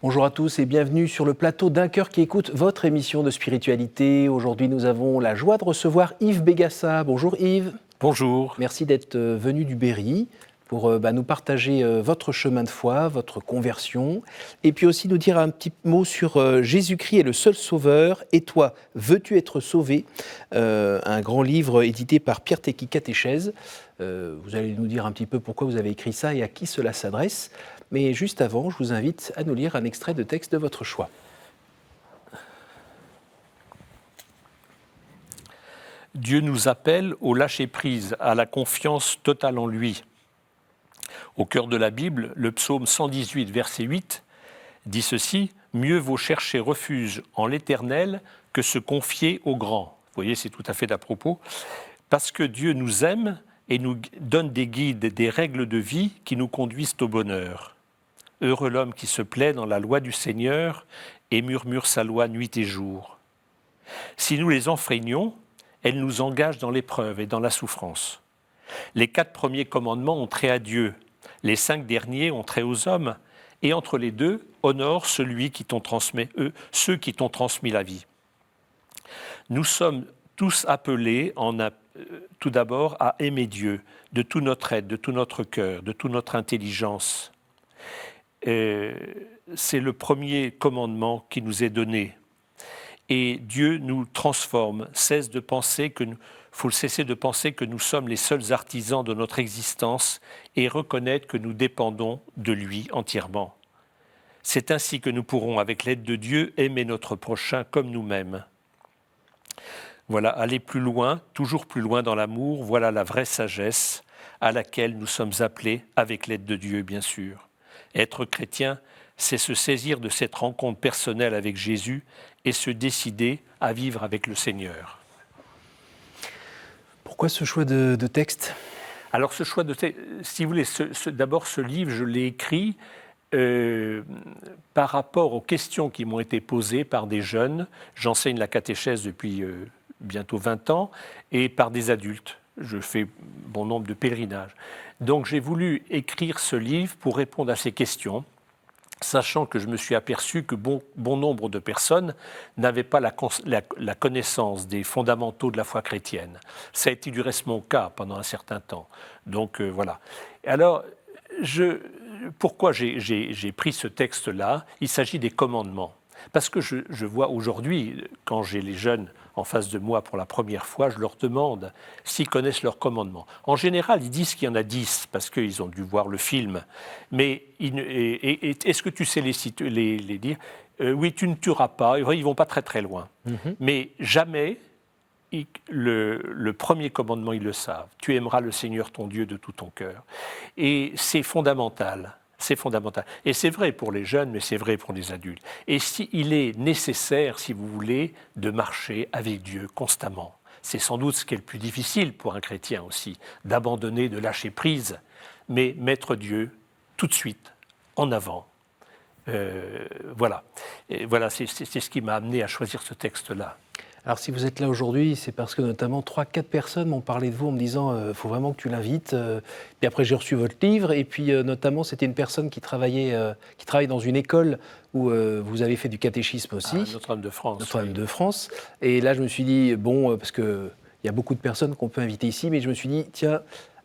Bonjour à tous et bienvenue sur le plateau d'Un cœur qui écoute, votre émission de spiritualité. Aujourd'hui, nous avons la joie de recevoir Yves Begassa. Bonjour Yves. Bonjour. Merci d'être venu du Berry pour nous partager votre chemin de foi, votre conversion, et puis aussi nous dire un petit mot sur Jésus-Christ est le seul sauveur, et toi, veux-tu être sauvé ? Un grand livre édité par Pierre Téqui Catéchèse. Vous allez nous dire un petit peu pourquoi vous avez écrit ça et à qui cela s'adresse. Mais juste avant, je vous invite à nous lire un extrait de texte de votre choix. Dieu nous appelle au lâcher-prise, à la confiance totale en lui. Au cœur de la Bible, le psaume 118, verset 8, dit ceci : « Mieux vaut chercher refuge en l'Éternel que se confier au grand. » Vous voyez, c'est tout à fait d'à propos. Parce que Dieu nous aime et nous donne des guides, des règles de vie qui nous conduisent au bonheur. Heureux l'homme qui se plaît dans la loi du Seigneur et murmure sa loi nuit et jour. Si nous les enfreignons, elles nous engagent dans l'épreuve et dans la souffrance. Les 4 premiers commandements ont trait à Dieu, les 5 derniers ont trait aux hommes, et entre les deux, honore ceux qui t'ont transmis la vie. Nous sommes tous appelés tout d'abord à aimer Dieu de tout notre être, de tout notre cœur, de toute notre intelligence. C'est le premier commandement qui nous est donné. Et Dieu nous transforme. Faut cesser de penser que nous sommes les seuls artisans de notre existence et reconnaître que nous dépendons de lui entièrement. C'est ainsi que nous pourrons, avec l'aide de Dieu, aimer notre prochain comme nous-mêmes. Voilà, aller plus loin, toujours plus loin dans l'amour, voilà la vraie sagesse à laquelle nous sommes appelés avec l'aide de Dieu, bien sûr. Être chrétien, c'est se saisir de cette rencontre personnelle avec Jésus et se décider à vivre avec le Seigneur. Pourquoi ce choix de texte ? Alors ce choix de texte, si vous voulez, d'abord ce livre, je l'ai écrit par rapport aux questions qui m'ont été posées par des jeunes. J'enseigne la catéchèse depuis bientôt 20 ans, et par des adultes. Je fais bon nombre de pèlerinages. Donc j'ai voulu écrire ce livre pour répondre à ces questions, sachant que je me suis aperçu que bon nombre de personnes n'avaient pas la connaissance des fondamentaux de la foi chrétienne. Ça a été du reste mon cas pendant un certain temps. Donc voilà. Alors, pourquoi j'ai pris ce texte-là ? Il s'agit des commandements. Parce que je vois aujourd'hui, quand j'ai les jeunes en face de moi pour la première fois, je leur demande s'ils connaissent leurs commandements. En général, ils disent qu'il y en a 10, parce qu'ils ont dû voir le film. Mais est-ce que tu sais les dire ? Oui, tu ne tueras pas. Ils ne vont pas très très loin. Mm-hmm. Mais jamais, le premier commandement, ils le savent. Tu aimeras le Seigneur ton Dieu de tout ton cœur. Et c'est fondamental. C'est fondamental. Et c'est vrai pour les jeunes, mais c'est vrai pour les adultes. Et il est nécessaire, si vous voulez, de marcher avec Dieu constamment. C'est sans doute ce qui est le plus difficile pour un chrétien aussi, d'abandonner, de lâcher prise, mais mettre Dieu tout de suite en avant. Voilà. Et voilà, c'est ce qui m'a amené à choisir ce texte-là. Alors si vous êtes là aujourd'hui, c'est parce que notamment 3-4 personnes m'ont parlé de vous en me disant « faut vraiment que tu l'invites ». Puis après j'ai reçu votre livre et puis notamment c'était une personne qui travaille dans une école où vous avez fait du catéchisme aussi. Notre-Dame de France. Notre-Dame de France. Et là je me suis dit, bon, parce qu'il y a beaucoup de personnes qu'on peut inviter ici, mais je me suis dit, tiens,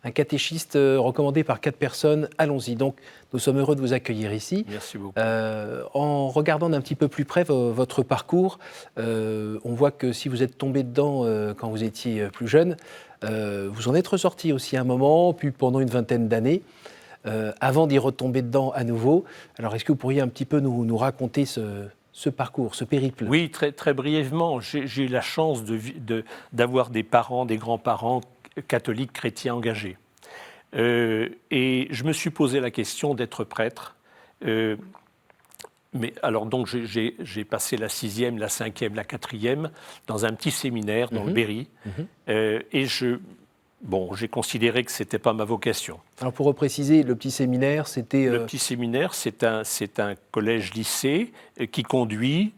un catéchiste recommandé par 4 personnes, allons-y. Donc, nous sommes heureux de vous accueillir ici. Merci beaucoup. En regardant d'un petit peu plus près votre parcours, on voit que si vous êtes tombé dedans quand vous étiez plus jeune, vous en êtes ressorti aussi à un moment, puis pendant une vingtaine d'années, avant d'y retomber dedans à nouveau. Alors, est-ce que vous pourriez un petit peu nous raconter ce parcours, ce périple ? Oui, très, très brièvement. J'ai eu la chance d'avoir des parents, des grands-parents catholiques chrétiens engagés. Et je me suis posé la question d'être prêtre. Mais alors donc j'ai passé la 6e, la 5e, la 4e dans un petit séminaire dans le Berry. Et j'ai considéré que ce n'était pas ma vocation. Alors pour repréciser, le petit séminaire, c'était... Le petit séminaire, c'est un collège-lycée qui conduit,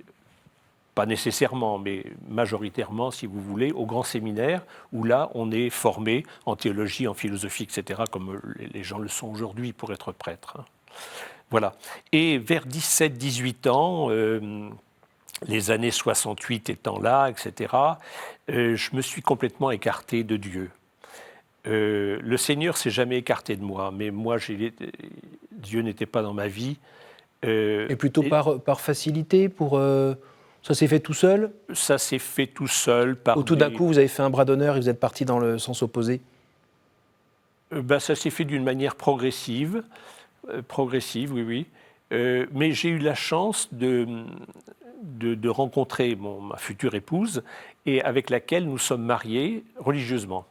pas nécessairement, mais majoritairement, si vous voulez, au grand séminaire, où là, on est formé en théologie, en philosophie, etc., comme les gens le sont aujourd'hui pour être prêtre. Voilà. Et vers 17-18 ans, les années 68 étant là, etc., je me suis complètement écarté de Dieu. Le Seigneur s'est jamais écarté de moi, mais moi, Dieu n'était pas dans ma vie. Et plutôt par facilité, ça s'est fait tout seul? Ça s'est fait tout seul. Ou tout d'un coup, vous avez fait un bras d'honneur et vous êtes parti dans le sens opposé? Ça s'est fait d'une manière progressive, oui, oui. Mais j'ai eu la chance de rencontrer ma future épouse et avec laquelle nous sommes mariés religieusement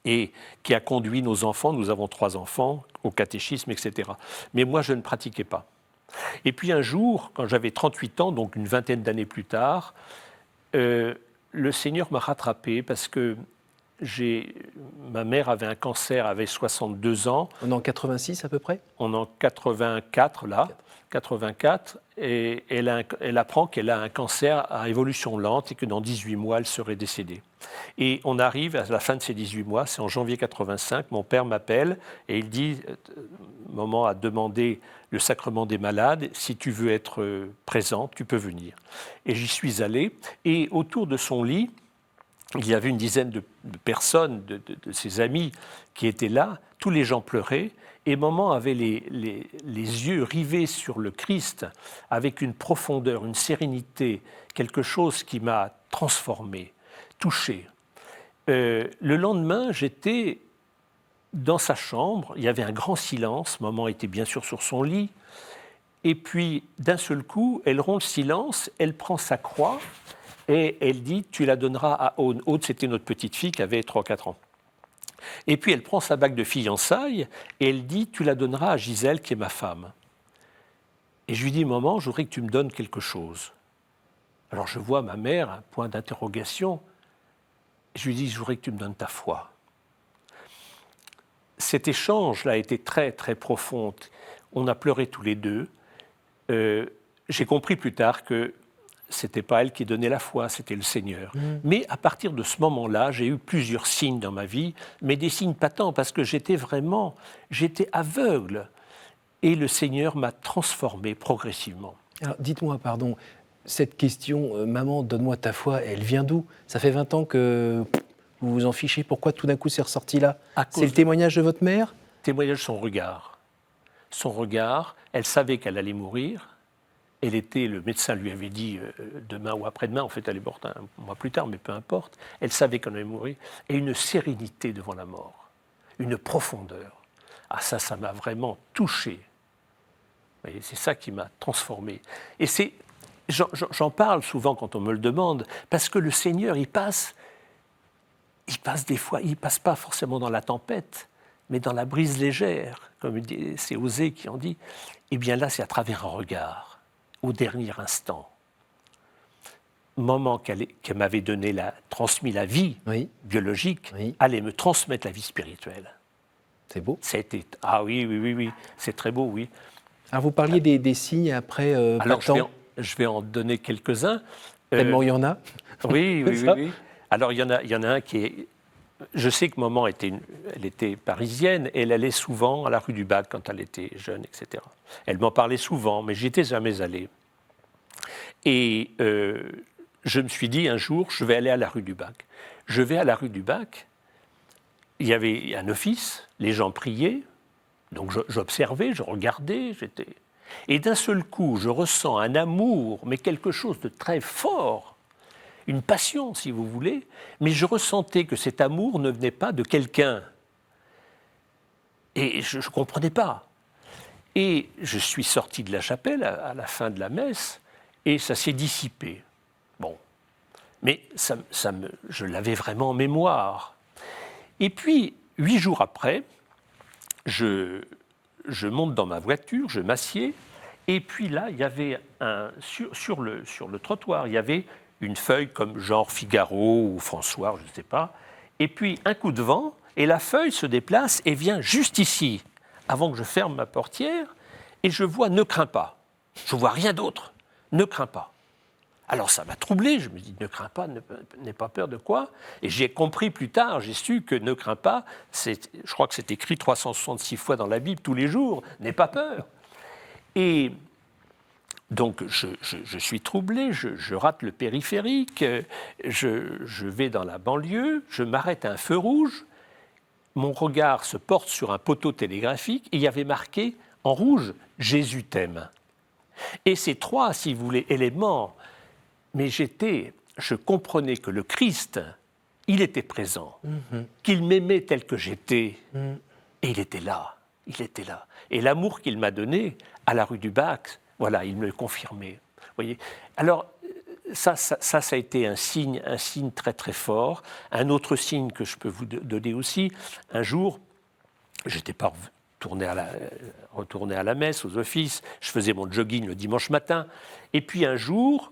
et qui a conduit nos enfants, nous avons 3 enfants, au catéchisme, etc. Mais moi, je ne pratiquais pas. Et puis un jour, quand j'avais 38 ans, donc une vingtaine d'années plus tard, le Seigneur m'a rattrapé parce que ma mère avait un cancer, avait 62 ans. On est en 86 à peu près? On est en 84 là, 84, et elle apprend qu'elle a un cancer à évolution lente et que dans 18 mois, elle serait décédée. Et on arrive à la fin de ces 18 mois, c'est en janvier 85, mon père m'appelle et il dit, maman a demandé le sacrement des malades, si tu veux être présent, tu peux venir. Et j'y suis allé, et autour de son lit, il y avait une dizaine de personnes, de ses amis qui étaient là, tous les gens pleuraient, et maman avait les yeux rivés sur le Christ, avec une profondeur, une sérénité, quelque chose qui m'a transformé, touché. Le lendemain, j'étais dans sa chambre, il y avait un grand silence, maman était bien sûr sur son lit, et puis d'un seul coup, elle rompt le silence, elle prend sa croix, et elle dit, tu la donneras à Aude. Aude, c'était notre petite fille qui avait 3-4 ans. Et puis elle prend sa bague de fiançailles et elle dit, tu la donneras à Gisèle, qui est ma femme. Et je lui dis, maman, je voudrais que tu me donnes quelque chose. Alors je vois ma mère, un point d'interrogation. Je lui dis, je voudrais que tu me donnes ta foi. Cet échange-là a été très, très profond. On a pleuré tous les deux. J'ai compris plus tard que ce n'était pas elle qui donnait la foi, c'était le Seigneur. Mais à partir de ce moment-là, j'ai eu plusieurs signes dans ma vie, mais des signes patents, parce que j'étais aveugle. Et le Seigneur m'a transformé progressivement. Alors, dites-moi, pardon, cette question, maman, donne-moi ta foi, elle vient d'où? Ça fait 20 ans que vous vous en fichez, pourquoi tout d'un coup c'est ressorti là? C'est le témoignage de votre mère? Témoignage de son regard. Son regard, elle savait qu'elle allait mourir. Le médecin lui avait dit demain ou après-demain, en fait elle est morte un mois plus tard, mais peu importe. Elle savait qu'elle allait mourir. Et une sérénité devant la mort, une profondeur. Ah ça m'a vraiment touché. C'est ça qui m'a transformé. Et j'en parle souvent quand on me le demande, parce que le Seigneur, il passe des fois, il ne passe pas forcément dans la tempête, mais dans la brise légère, comme c'est Osée qui en dit. Eh bien là, c'est à travers un regard. Au dernier instant, maman qu'elle m'avait transmis la vie biologique, allait me transmettre la vie spirituelle. C'est beau. Ah oui, c'est très beau, oui. Alors vous parliez des signes après Alors je vais en donner quelques-uns. Tellement il y en a. Oui. Alors il y en a un qui est... Je sais que maman elle était parisienne et elle allait souvent à la rue du Bac quand elle était jeune, etc. Elle m'en parlait souvent, mais j'y étais jamais allé. Et je me suis dit un jour, je vais aller à la rue du Bac. Je vais à la rue du Bac, il y avait un office, les gens priaient, donc j'observais, je regardais, et d'un seul coup, je ressens un amour, mais quelque chose de très fort, une passion, si vous voulez, mais je ressentais que cet amour ne venait pas de quelqu'un. Et je ne comprenais pas. Et je suis sorti de la chapelle à la fin de la messe, et ça s'est dissipé. Bon. Mais je l'avais vraiment en mémoire. Et puis, 8 jours après, je monte dans ma voiture, je m'assieds, et puis là, il y avait sur le trottoir, il y avait une feuille comme genre Figaro ou François, je ne sais pas, et puis un coup de vent, et la feuille se déplace et vient juste ici, avant que je ferme ma portière, et je vois « ne crains pas ». Je ne vois rien d'autre, « ne crains pas ». Alors ça m'a troublé, je me dis « ne crains pas, n'aie pas peur de quoi ?» Et j'ai compris plus tard, j'ai su que « ne crains pas », je crois que c'est écrit 366 fois dans la Bible tous les jours, « n'aie pas peur ». Et donc, je suis troublé, je rate le périphérique, je vais dans la banlieue, je m'arrête à un feu rouge, mon regard se porte sur un poteau télégraphique et il y avait marqué en rouge « Jésus t'aime ». Et ces trois, si vous voulez, éléments, mais je comprenais que le Christ, il était présent, qu'il m'aimait tel que j'étais, et il était là, il était là. Et l'amour qu'il m'a donné à la rue du Bac, voilà, il me le confirmait. Voyez. Alors, ça a été un signe très très fort. Un autre signe que je peux vous donner aussi, un jour, j'étais pas retourné à la messe, aux offices, je faisais mon jogging le dimanche matin, et puis un jour,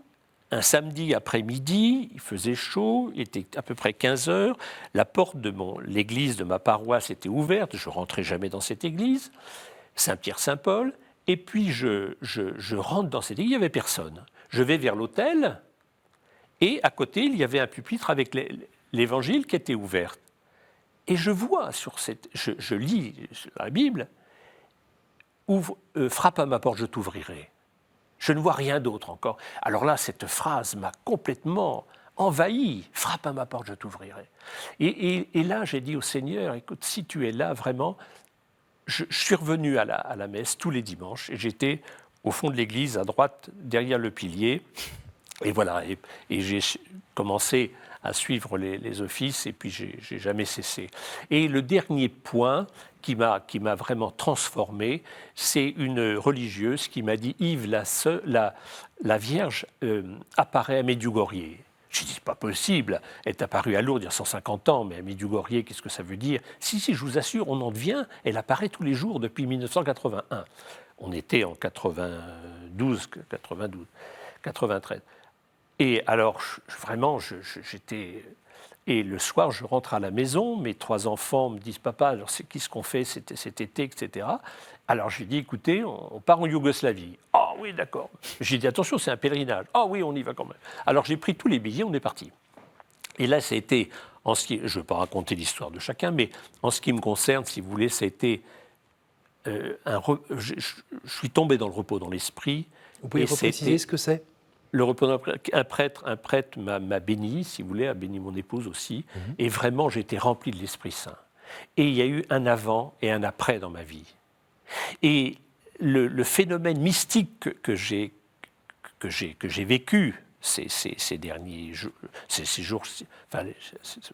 un samedi après-midi, il faisait chaud, il était à peu près 15 heures, la porte de l'église de ma paroisse était ouverte, je ne rentrais jamais dans cette église, Saint-Pierre-Saint-Paul, et puis je rentre dans cette église, il n'y avait personne. Je vais vers l'autel, et à côté, il y avait un pupitre avec l'évangile qui était ouvert. Et je vois je lis la Bible, frappe à ma porte, je t'ouvrirai. Je ne vois rien d'autre encore. Alors là, cette phrase m'a complètement envahi. Frappe à ma porte, je t'ouvrirai. Et là, j'ai dit au Seigneur, écoute, si tu es là, vraiment, je suis revenu à la messe tous les dimanches et j'étais au fond de l'église, à droite, derrière le pilier. Et voilà, et j'ai commencé à suivre les offices et puis j'ai jamais cessé. Et le dernier point qui m'a vraiment transformé, c'est une religieuse qui m'a dit « Yves, la Vierge apparaît à Medjugorje ». Je dis, c'est pas possible, elle est apparue à Lourdes il y a 150 ans, mais à Medjugorje, qu'est-ce que ça veut dire? Si, je vous assure, on en devient, elle apparaît tous les jours depuis 1981. On était en 92, 93. Et alors, vraiment, j'étais... Et le soir, je rentre à la maison, mes trois enfants me disent « Papa, alors c'est qu'est-ce qu'on fait cet été, etc. » Alors je lui dis « Écoutez, on part en Yougoslavie. »« Ah oui, d'accord. » J'ai dit « Attention, c'est un pèlerinage. »« Ah oui, on y va quand même. » Alors j'ai pris tous les billets, on est parti. Et là, ça a été, je ne veux pas raconter l'histoire de chacun, mais en ce qui me concerne, si vous voulez, ça a été... je suis tombé dans le repos dans l'esprit. Vous pouvez repréciser ce que c'est? Le repos, un prêtre m'a béni, si vous voulez, a béni mon épouse aussi, et vraiment j'ai été rempli de l'Esprit Saint. Et il y a eu un avant et un après dans ma vie. Et le phénomène mystique que j'ai vécu ces derniers jours, ces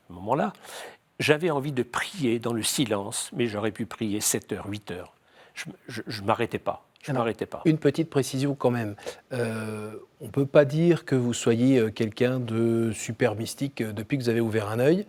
moments-là, j'avais envie de prier dans le silence, mais j'aurais pu prier 7 heures, 8 heures. Je ne m'arrêtais pas. Une petite précision quand même. On ne peut pas dire que vous soyez quelqu'un de super mystique depuis que vous avez ouvert un œil.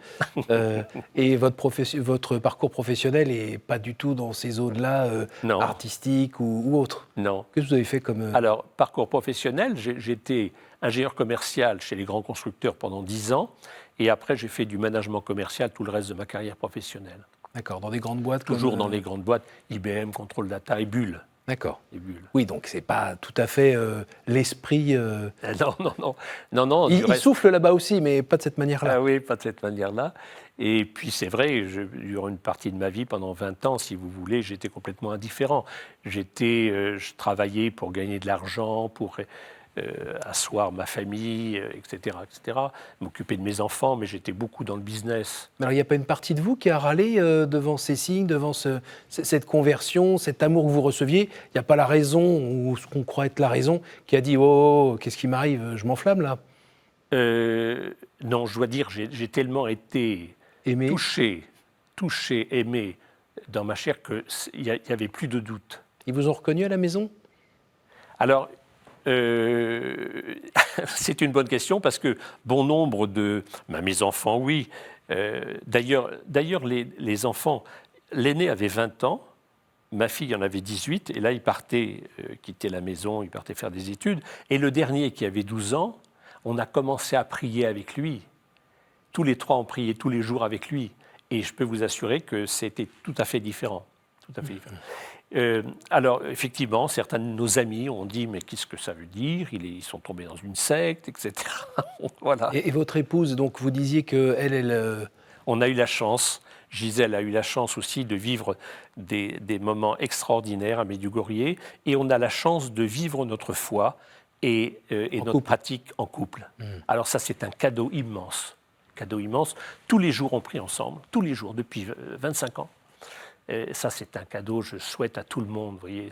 Et votre parcours professionnel n'est pas du tout dans ces zones-là artistiques ou autres. Non. Qu'est-ce que vous avez fait comme... Alors, parcours professionnel, j'étais ingénieur commercial chez les grands constructeurs pendant 10 ans. Et après, j'ai fait du management commercial tout le reste de ma carrière professionnelle. D'accord, dans des grandes boîtes Toujours dans les grandes boîtes, IBM, Control Data et Bull. D'accord. Oui, donc c'est pas tout à fait l'esprit. Non. Il souffle là-bas aussi, mais pas de cette manière-là. Ah oui, pas de cette manière-là. Et puis c'est vrai, durant une partie de ma vie, pendant 20 ans, si vous voulez, j'étais complètement indifférent. Je travaillais pour gagner de l'argent, pour asseoir ma famille, etc., m'occuper de mes enfants, mais j'étais beaucoup dans le business. Mais alors, il n'y a pas une partie de vous qui a râlé devant ces signes, devant cette conversion, cet amour que vous receviez? Il n'y a pas la raison, ou ce qu'on croit être la raison, qui a dit « Oh, qu'est-ce qui m'arrive? Je m'enflamme, là ». Non, je dois dire, j'ai tellement été touché, aimé dans ma chair qu'il n'y avait plus de doute. Ils vous ont reconnu à la maison? Alors, c'est une bonne question parce que bon nombre de mes enfants, oui. D'ailleurs, les enfants, l'aîné avait 20 ans, ma fille en avait 18, et là, il partait quitter la maison, il partait faire des études. Et le dernier, qui avait 12 ans, on a commencé à prier avec lui. Tous les trois, on priait tous les jours avec lui. Et je peux vous assurer que c'était tout à fait différent. Tout à fait différent. Alors, effectivement, certains de nos amis ont dit « mais qu'est-ce que ça veut dire? Ils sont tombés dans une secte, etc. » Voilà. Et votre épouse, donc vous disiez qu'elle... On a eu la chance. Gisèle a eu la chance aussi de vivre des moments extraordinaires à Medjugorje, et on a la chance de vivre notre foi et notre pratique en couple. Alors ça, c'est un cadeau immense. Cadeau immense. Tous les jours, on prie ensemble, tous les jours, depuis 25 ans. Et ça, c'est un cadeau, je souhaite à tout le monde. Vous voyez,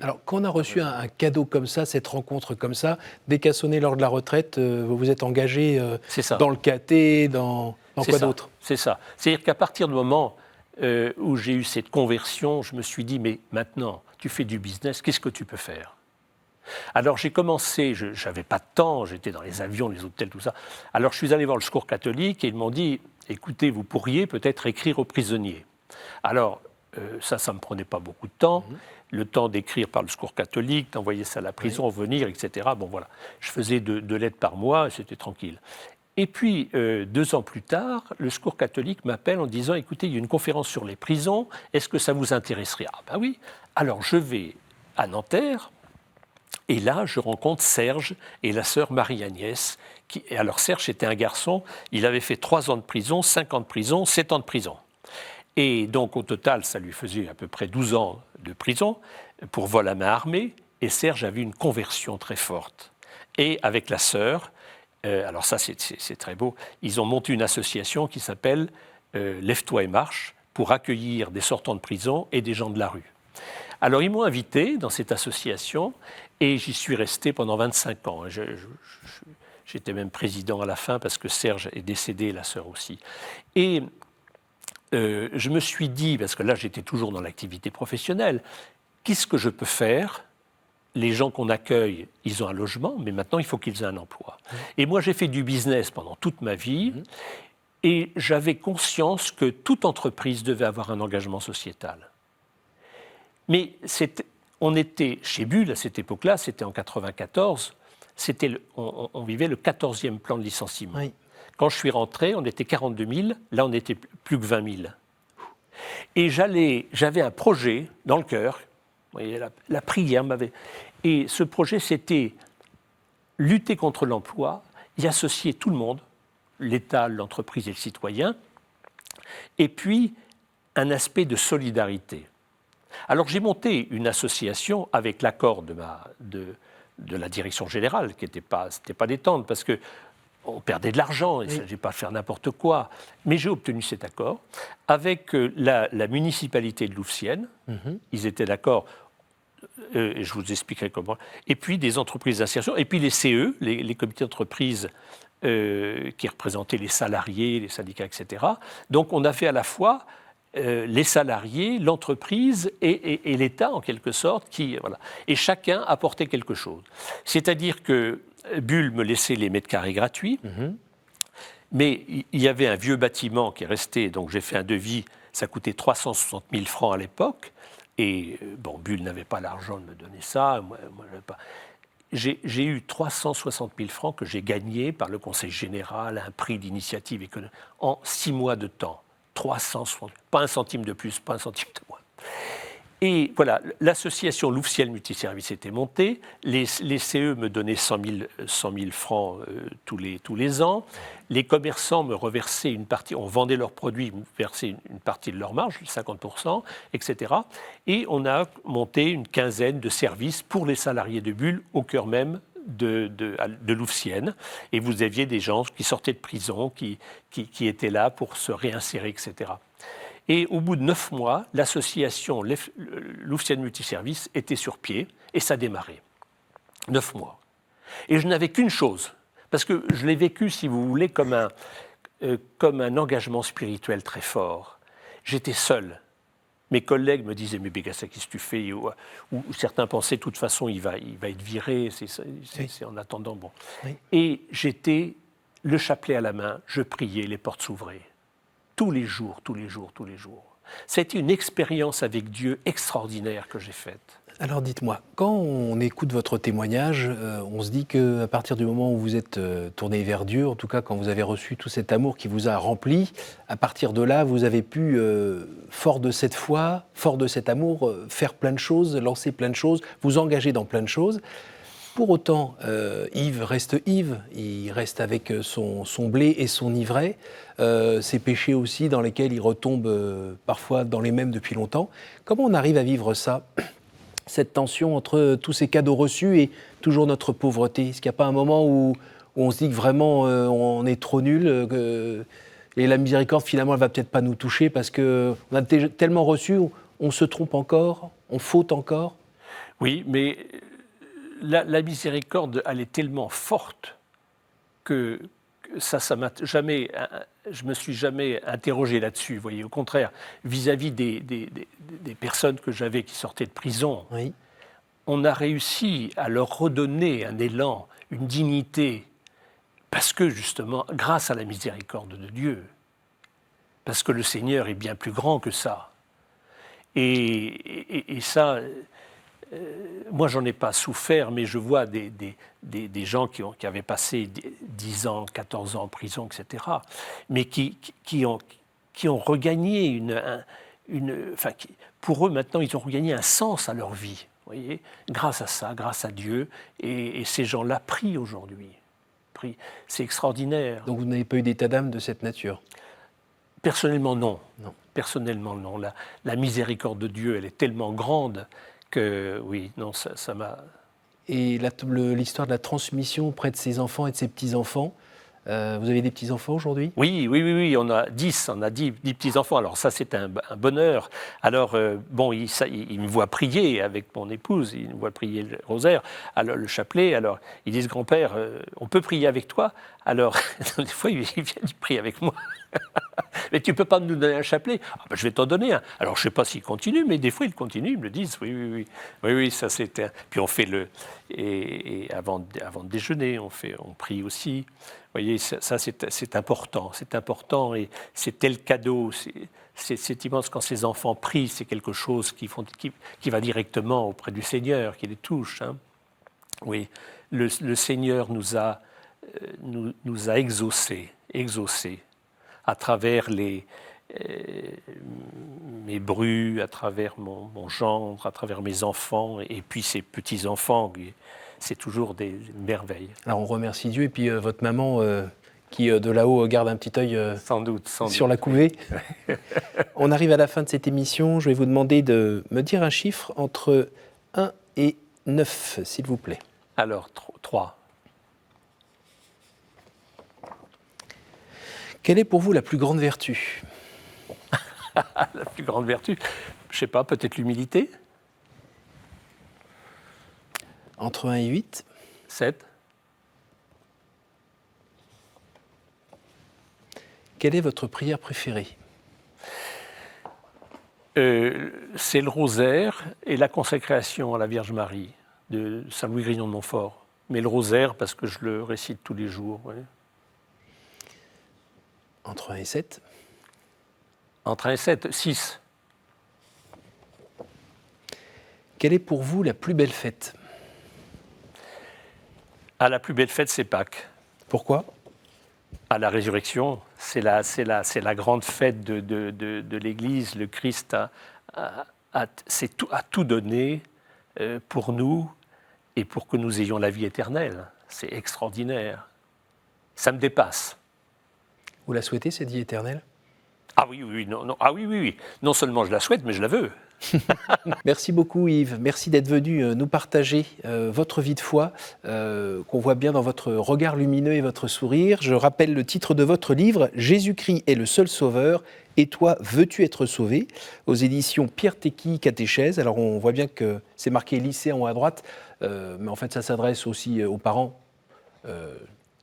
Alors, quand on a reçu un cadeau comme ça, cette rencontre comme ça, dès qu'a sonné l'heure de la retraite, vous vous êtes engagé dans le caté, dans quoi d'autre? C'est ça. C'est-à-dire qu'à partir du moment où j'ai eu cette conversion, je me suis dit, mais maintenant, tu fais du business, qu'est-ce que tu peux faire? Alors j'ai commencé, je n'avais pas de temps, j'étais dans les avions, les hôtels, tout ça. Alors je suis allé voir le Secours catholique et ils m'ont dit, écoutez, vous pourriez peut-être écrire aux prisonniers. Alors ça ne me prenait pas beaucoup de temps, le temps d'écrire par le Secours catholique, d'envoyer ça à la prison, venir, etc. Bon voilà, je faisais 2 lettres par mois et c'était tranquille. Et puis, 2 ans plus tard, le Secours catholique m'appelle en disant, écoutez, il y a une conférence sur les prisons, est-ce que ça vous intéresserait? Ah ben oui. Alors je vais à Nanterre. Et là, je rencontre Serge et la sœur Marie-Agnès. Alors Serge était un garçon, il avait fait 3 ans de prison, 5 ans de prison, 7 ans de prison. Et donc au total, ça lui faisait à peu près 12 ans de prison pour vol à main armée. Et Serge avait une conversion très forte. Et avec la sœur, alors ça c'est très beau, ils ont monté une association qui s'appelle Lève-toi et marche pour accueillir des sortants de prison et des gens de la rue. Alors ils m'ont invité dans cette association et j'y suis resté pendant 25 ans. J'étais même président à la fin parce que Serge est décédé, la sœur aussi. Et je me suis dit, parce que là j'étais toujours dans l'activité professionnelle, qu'est-ce que je peux faire? Les gens qu'on accueille, ils ont un logement, mais maintenant il faut qu'ils aient un emploi. Et moi j'ai fait du business pendant toute ma vie et j'avais conscience que toute entreprise devait avoir un engagement sociétal. Mais on était chez Bull à cette époque-là, c'était en 1994, on vivait le 14e plan de licenciement. Oui. Quand je suis rentré, on était 42 000, là on n'était plus que 20 000. Et j'avais un projet dans le cœur, vous voyez, la prière m'avait... Et ce projet, c'était lutter contre l'emploi, y associer tout le monde, l'État, l'entreprise et le citoyen, et puis un aspect de solidarité. Alors j'ai monté une association avec l'accord de la direction générale, qui n'était pas détente, parce qu'on perdait de l'argent, il ne s'agit pas de faire n'importe quoi. Mais j'ai obtenu cet accord avec la municipalité de Louvciennes, ils étaient d'accord, et je vous expliquerai comment, et puis des entreprises d'insertion, et puis les CE, les comités d'entreprise qui représentaient les salariés, les syndicats, etc. Donc on a fait à la fois... les salariés, l'entreprise et l'État, en quelque sorte, voilà. Et chacun apportait quelque chose. C'est-à-dire que Bull me laissait les mètres carrés gratuits, mais il y avait un vieux bâtiment qui est resté, donc j'ai fait un devis, ça coûtait 360 000 francs à l'époque, et Bull n'avait pas l'argent de me donner ça, moi j'avais pas... J'ai eu 360 000 francs que j'ai gagnés par le Conseil général, un prix d'initiative économique, en 6 mois de temps. 360, pas un centime de plus, pas un centime de moins. Et voilà, l'association Louvciel Multiservice était montée, les CE me donnaient 100 000 francs tous les ans, les commerçants me reversaient une partie, on vendait leurs produits, me versaient une partie de leur marge, 50%, etc. Et on a monté une quinzaine de services pour les salariés de Bull au cœur même de Louvciennes, et vous aviez des gens qui sortaient de prison, qui étaient là pour se réinsérer, etc. Et au bout de 9 mois, l'association Louvciennes Multiservice était sur pied, et ça démarrait. 9 mois. Et je n'avais qu'une chose, parce que je l'ai vécu, si vous voulez, comme un engagement spirituel très fort. J'étais seul. Mes collègues me disaient « Mais Bégassa, qu'est-ce que tu fais ?» ou certains pensaient « De toute façon, il va être viré, c'est en attendant. » Bon. Oui. Et j'étais le chapelet à la main, je priais, les portes s'ouvraient. Tous les jours, tous les jours, tous les jours. C'était une expérience avec Dieu extraordinaire que j'ai faite. Alors dites-moi, quand on écoute votre témoignage, on se dit qu'à partir du moment où vous êtes tourné vers Dieu, en tout cas quand vous avez reçu tout cet amour qui vous a rempli, à partir de là, vous avez pu, fort de cette foi, fort de cet amour, faire plein de choses, lancer plein de choses, vous engager dans plein de choses. Pour autant, Yves reste Yves, il reste avec son blé et son ivraie, ses péchés aussi dans lesquels il retombe parfois dans les mêmes depuis longtemps. Comment on arrive à vivre ça, cette tension entre tous ces cadeaux reçus et toujours notre pauvreté? Est-ce qu'il n'y a pas un moment où on se dit que vraiment on est trop nul et la miséricorde finalement elle va peut-être pas nous toucher parce qu'on a tellement reçu, on se trompe encore, on faute encore? Oui, mais la miséricorde, elle est tellement forte que ça m'a jamais, je me suis jamais interrogé là-dessus. Vous voyez, au contraire, vis-à-vis des personnes que j'avais qui sortaient de prison, Oui. on a réussi à leur redonner un élan, une dignité, parce que justement, grâce à la miséricorde de Dieu, parce que le Seigneur est bien plus grand que ça. Et ça, moi, j'en ai pas souffert, mais je vois des gens qui avaient passé 10 ans, 14 ans en prison, etc., mais qui ont regagné pour eux, maintenant, ils ont regagné un sens à leur vie, vous voyez, grâce à ça, grâce à Dieu, et ces gens-là prient aujourd'hui. C'est extraordinaire. Donc vous n'avez pas eu d'état d'âme de cette nature? Personnellement, non. Non. Personnellement, non. La miséricorde de Dieu, elle est tellement grande que, oui, non, ça m'a... Et l'histoire de la transmission auprès de ses enfants et de ses petits-enfants, vous avez des petits-enfants aujourd'hui? Oui, on a 10 petits-enfants. Alors ça, c'est un bonheur. Alors, bon, ils me voient prier avec mon épouse, ils me voient prier le rosaire, alors le chapelet. Alors, ils disent, grand-père, on peut prier avec toi? Alors, des fois, ils viennent prier avec moi. Mais tu ne peux pas nous donner un chapelet? Ah ben, je vais t'en donner un. Alors, je ne sais pas s'ils continuent, mais des fois, ils continuent, ils me le disent. Oui, ça c'était... Puis on fait et avant de déjeuner, on prie aussi. Vous voyez, ça c'est important. C'est important et c'est tel cadeau. C'est immense quand ces enfants prient, c'est quelque chose qui va directement auprès du Seigneur, qui les touche. Hein. Oui, le Seigneur nous a exaucés à travers mes brus, à travers mon gendre, à travers mes enfants, et puis ses petits-enfants. C'est toujours des merveilles. Alors on remercie Dieu, et puis votre maman qui de là-haut garde un petit œil sans doute, sur la couvée. On arrive à la fin de cette émission. Je vais vous demander de me dire un chiffre entre 1 et 9, s'il vous plaît. Alors, 3. Quelle est pour vous la plus grande vertu? La plus grande vertu, je ne sais pas, peut-être l'humilité? Entre 1 et 8. 7. Quelle est votre prière préférée? C'est le rosaire et la consécration à la Vierge Marie de Saint-Louis Grignon de Montfort. Mais le rosaire parce que je le récite tous les jours. Oui. Entre 1 et 7. Entre 1 et 7, 6. Quelle est pour vous la plus belle fête? La plus belle fête, c'est Pâques. Pourquoi? À la résurrection, c'est la grande fête de l'Église. Le Christ a tout donné pour nous et pour que nous ayons la vie éternelle. C'est extraordinaire. Ça me dépasse. Vous la souhaitez, cette vie éternelle? Ah oui, non. Ah oui. Non seulement je la souhaite, mais je la veux. Merci beaucoup Yves, merci d'être venu nous partager votre vie de foi, qu'on voit bien dans votre regard lumineux et votre sourire. Je rappelle le titre de votre livre, Jésus-Christ est le seul sauveur, et toi, veux-tu être sauvé? Aux éditions Pierre Tecky Catéchèse. Alors on voit bien que c'est marqué lycée en haut à droite, mais en fait ça s'adresse aussi aux parents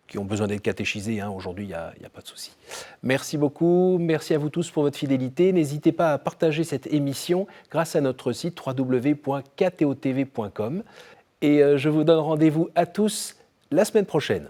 qui ont besoin d'être catéchisés. Aujourd'hui, il n'y a pas de souci. Merci beaucoup. Merci à vous tous pour votre fidélité. N'hésitez pas à partager cette émission grâce à notre site www.ktotv.com. Et je vous donne rendez-vous à tous la semaine prochaine.